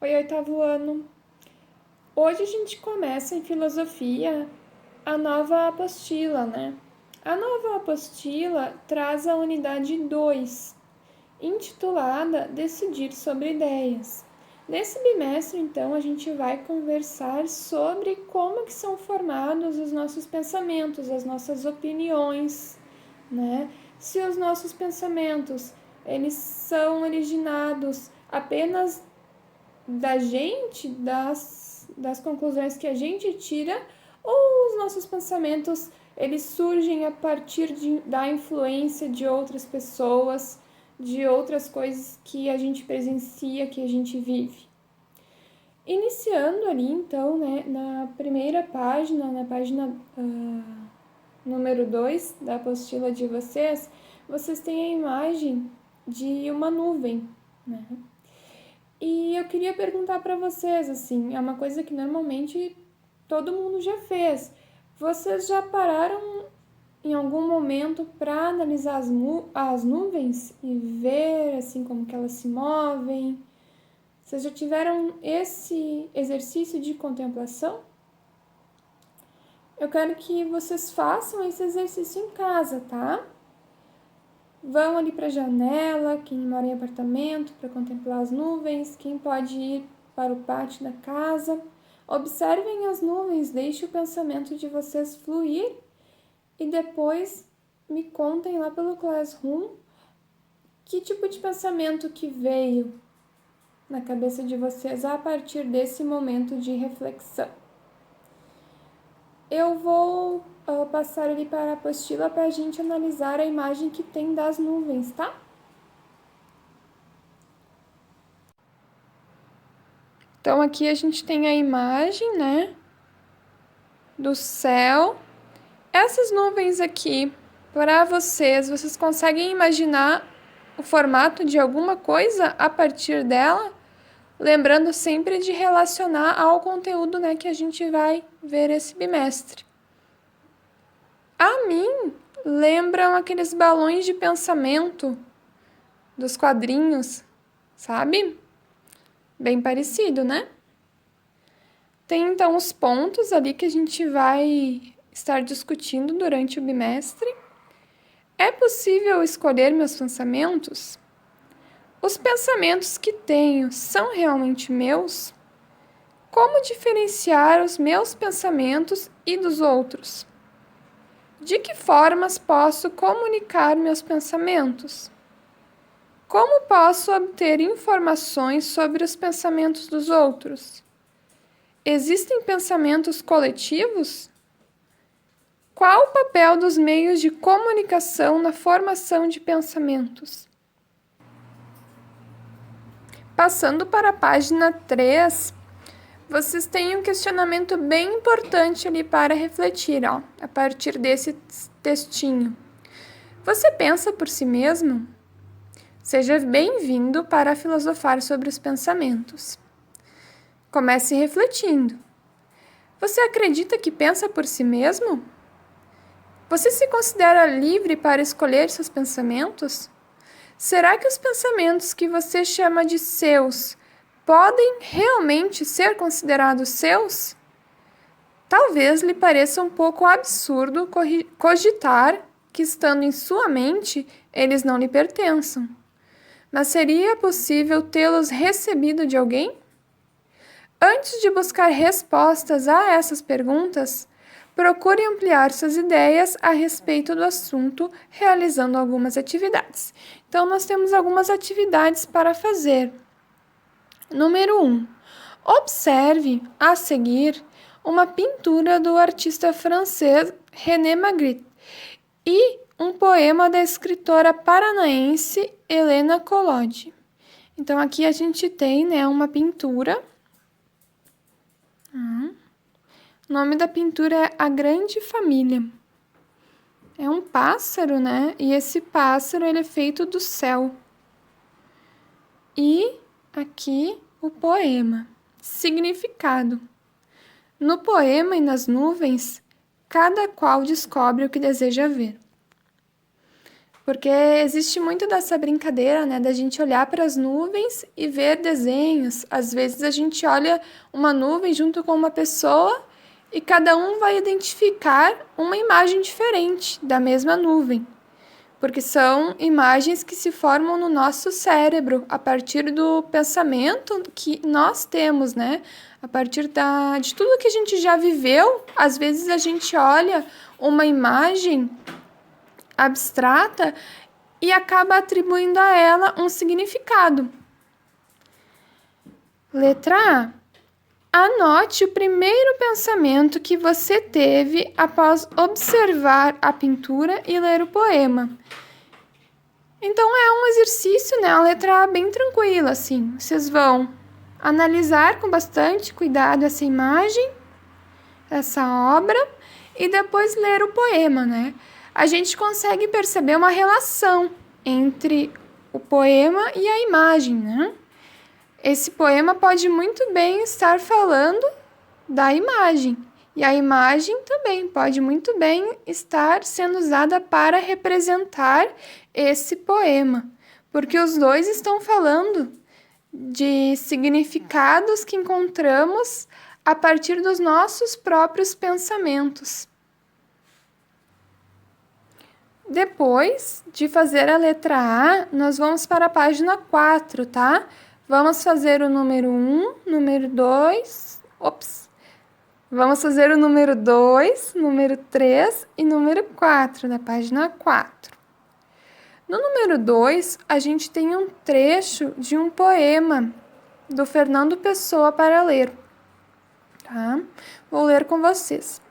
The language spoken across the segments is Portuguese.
Oi, oitavo ano. Hoje a gente começa em filosofia a nova apostila, né? A nova apostila traz a unidade 2, intitulada Decidir sobre Ideias. Nesse bimestre, então, a gente vai conversar sobre como que são formados os nossos pensamentos, as nossas opiniões, né? Se os nossos pensamentos, eles são originados apenas da gente, das conclusões que a gente tira, ou os nossos pensamentos, eles surgem a partir da influência de outras pessoas, de outras coisas que a gente presencia, que a gente vive. Iniciando ali, então, né, na primeira página, na página número 2 da apostila de vocês têm a imagem de uma nuvem, né? E eu queria perguntar para vocês, assim, é uma coisa que normalmente todo mundo já fez. Vocês já pararam em algum momento para analisar as nuvens e ver, assim, como que elas se movem? Vocês já tiveram esse exercício de contemplação? Eu quero que vocês façam esse exercício em casa, tá? Vão ali para a janela, quem mora em apartamento, para contemplar as nuvens, quem pode ir para o pátio da casa. Observem as nuvens, deixe o pensamento de vocês fluir e depois me contem lá pelo Classroom que tipo de pensamento que veio na cabeça de vocês a partir desse momento de reflexão. Eu vou passar ali para a apostila para a gente analisar a imagem que tem das nuvens, tá? Então, aqui a gente tem a imagem, né, do céu. Essas nuvens aqui, para vocês conseguem imaginar o formato de alguma coisa a partir dela? Lembrando sempre de relacionar ao conteúdo, né, que a gente vai ver esse bimestre. A mim, lembram aqueles balões de pensamento dos quadrinhos, sabe? Bem parecido, né? Tem então os pontos ali que a gente vai estar discutindo durante o bimestre. É possível escolher meus pensamentos? Os pensamentos que tenho são realmente meus? Como diferenciar os meus pensamentos e dos outros? De que formas posso comunicar meus pensamentos? Como posso obter informações sobre os pensamentos dos outros? Existem pensamentos coletivos? Qual o papel dos meios de comunicação na formação de pensamentos? Passando para a página 3, vocês têm um questionamento bem importante ali para refletir, ó, a partir desse textinho. Você pensa por si mesmo? Seja bem-vindo para filosofar sobre os pensamentos. Comece refletindo. Você acredita que pensa por si mesmo? Você se considera livre para escolher seus pensamentos? Será que os pensamentos que você chama de seus podem realmente ser considerados seus? Talvez lhe pareça um pouco absurdo cogitar que, estando em sua mente, eles não lhe pertençam. Mas seria possível tê-los recebido de alguém? Antes de buscar respostas a essas perguntas, procure ampliar suas ideias a respeito do assunto, realizando algumas atividades. Então, nós temos algumas atividades para fazer. Número 1. Observe, a seguir, uma pintura do artista francês René Magritte e um poema da escritora paranaense Helena Collodi. Então, aqui a gente tem, né, uma pintura. O nome da pintura é A Grande Família. É um pássaro, né? E esse pássaro, ele é feito do céu. E aqui o poema. Significado. No poema e nas nuvens, cada qual descobre o que deseja ver. Porque existe muito dessa brincadeira, né, da gente olhar para as nuvens e ver desenhos. Às vezes a gente olha uma nuvem junto com uma pessoa e cada um vai identificar uma imagem diferente da mesma nuvem. Porque são imagens que se formam no nosso cérebro a partir do pensamento que nós temos, né? A partir de tudo que a gente já viveu, às vezes a gente olha uma imagem abstrata e acaba atribuindo a ela um significado. Letra A. Anote o primeiro pensamento que você teve após observar a pintura e ler o poema. Então é um exercício, né? A letra A bem tranquila, assim. Vocês vão analisar com bastante cuidado essa imagem, essa obra, e depois ler o poema, né? A gente consegue perceber uma relação entre o poema e a imagem, né? Esse poema pode muito bem estar falando da imagem, e a imagem também pode muito bem estar sendo usada para representar esse poema, porque os dois estão falando de significados que encontramos a partir dos nossos próprios pensamentos. Depois de fazer a letra A, nós vamos para a página 4, tá? Vamos fazer o número 1, número 2, Vamos fazer o número 2, número 3 e número 4 da página 4. No número 2, a gente tem um trecho de um poema do Fernando Pessoa para ler, tá? Vou ler com vocês.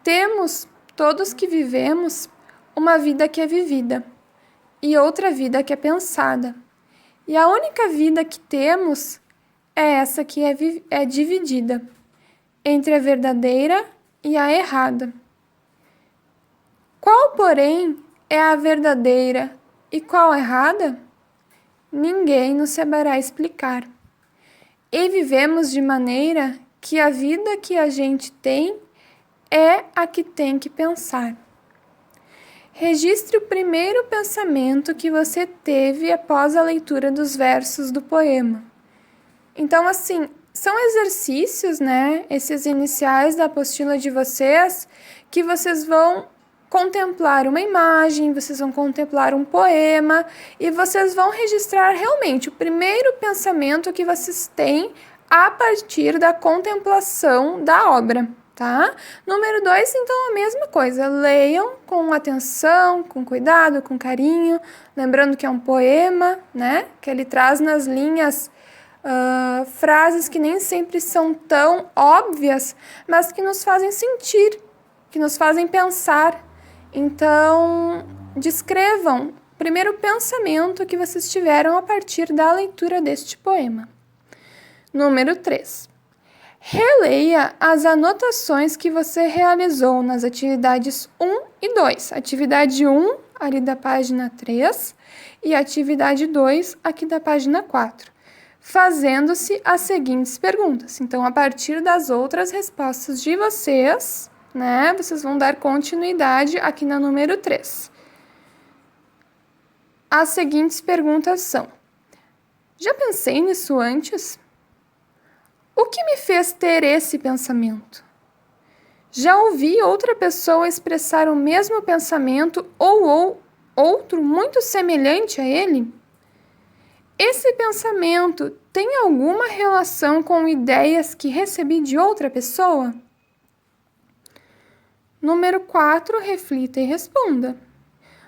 Temos, todos que vivemos, uma vida que é vivida e outra vida que é pensada. E a única vida que temos é essa que é dividida entre a verdadeira e a errada. Qual, porém, é a verdadeira e qual a errada? Ninguém nos saberá explicar. E vivemos de maneira que a vida que a gente tem é a que tem que pensar. Registre o primeiro pensamento que você teve após a leitura dos versos do poema. Então, assim, são exercícios, né, esses iniciais da apostila de vocês, que vocês vão contemplar uma imagem, vocês vão contemplar um poema e vocês vão registrar realmente o primeiro pensamento que vocês têm a partir da contemplação da obra, tá? Número 2, então, a mesma coisa. Leiam com atenção, com cuidado, com carinho, lembrando que é um poema, né, que ele traz nas linhas frases que nem sempre são tão óbvias, mas que nos fazem sentir, que nos fazem pensar. Então, descrevam o primeiro pensamento que vocês tiveram a partir da leitura deste poema. Número 3. Releia as anotações que você realizou nas atividades 1 e 2. Atividade 1, ali da página 3, e atividade 2, aqui da página 4. Fazendo-se as seguintes perguntas. Então, a partir das outras respostas de vocês, né, vocês vão dar continuidade aqui na número 3. As seguintes perguntas são: já pensei nisso antes? O que me fez ter esse pensamento? Já ouvi outra pessoa expressar o mesmo pensamento ou outro muito semelhante a ele? Esse pensamento tem alguma relação com ideias que recebi de outra pessoa? Número 4, reflita e responda.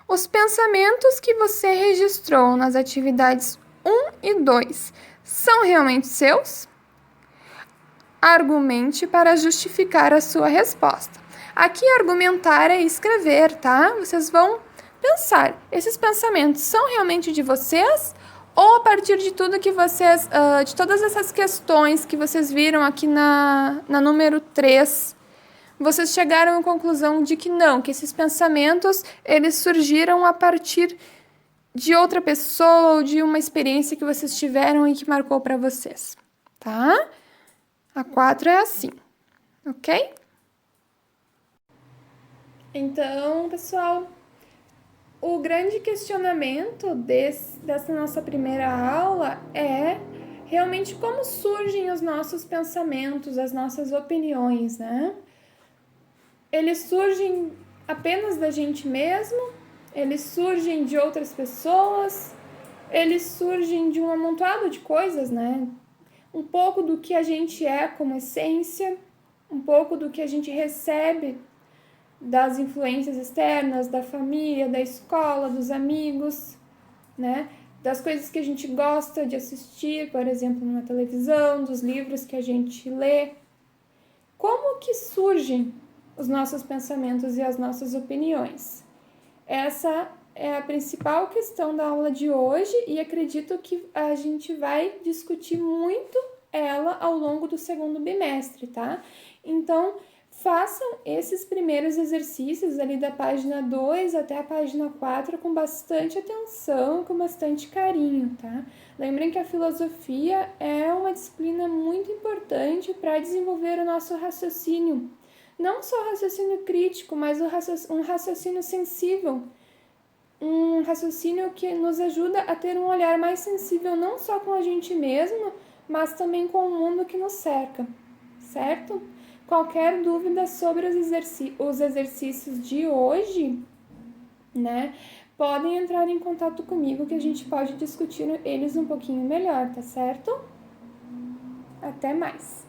Os pensamentos que você registrou nas atividades 1 e 2 são realmente seus? Argumente para justificar a sua resposta. Aqui, argumentar é escrever, tá? Vocês vão pensar, esses pensamentos são realmente de vocês? Ou a partir de tudo que vocês, de todas essas questões que vocês viram aqui na número 3, vocês chegaram à conclusão de que não, que esses pensamentos, eles surgiram a partir de outra pessoa ou de uma experiência que vocês tiveram e que marcou para vocês, tá? A 4 é assim, ok? Então, pessoal, o grande questionamento dessa nossa primeira aula é realmente como surgem os nossos pensamentos, as nossas opiniões, né? Eles surgem apenas da gente mesmo, eles surgem de outras pessoas, eles surgem de um amontoado de coisas, né? Um pouco do que a gente é como essência, um pouco do que a gente recebe das influências externas, da família, da escola, dos amigos, né? Das coisas que a gente gosta de assistir, por exemplo, na televisão, dos livros que a gente lê. Como que surgem os nossos pensamentos e as nossas opiniões? Essa é a principal questão da aula de hoje e acredito que a gente vai discutir muito ela ao longo do segundo bimestre, tá? Então, façam esses primeiros exercícios ali da página 2 até a página 4 com bastante atenção, com bastante carinho, tá? Lembrem que a filosofia é uma disciplina muito importante para desenvolver o nosso raciocínio. Não só o raciocínio crítico, mas um raciocínio sensível. Um raciocínio que nos ajuda a ter um olhar mais sensível não só com a gente mesmo, mas também com o mundo que nos cerca, certo? Qualquer dúvida sobre os exercícios de hoje, né? Podem entrar em contato comigo que a gente pode discutir eles um pouquinho melhor, tá certo? Até mais!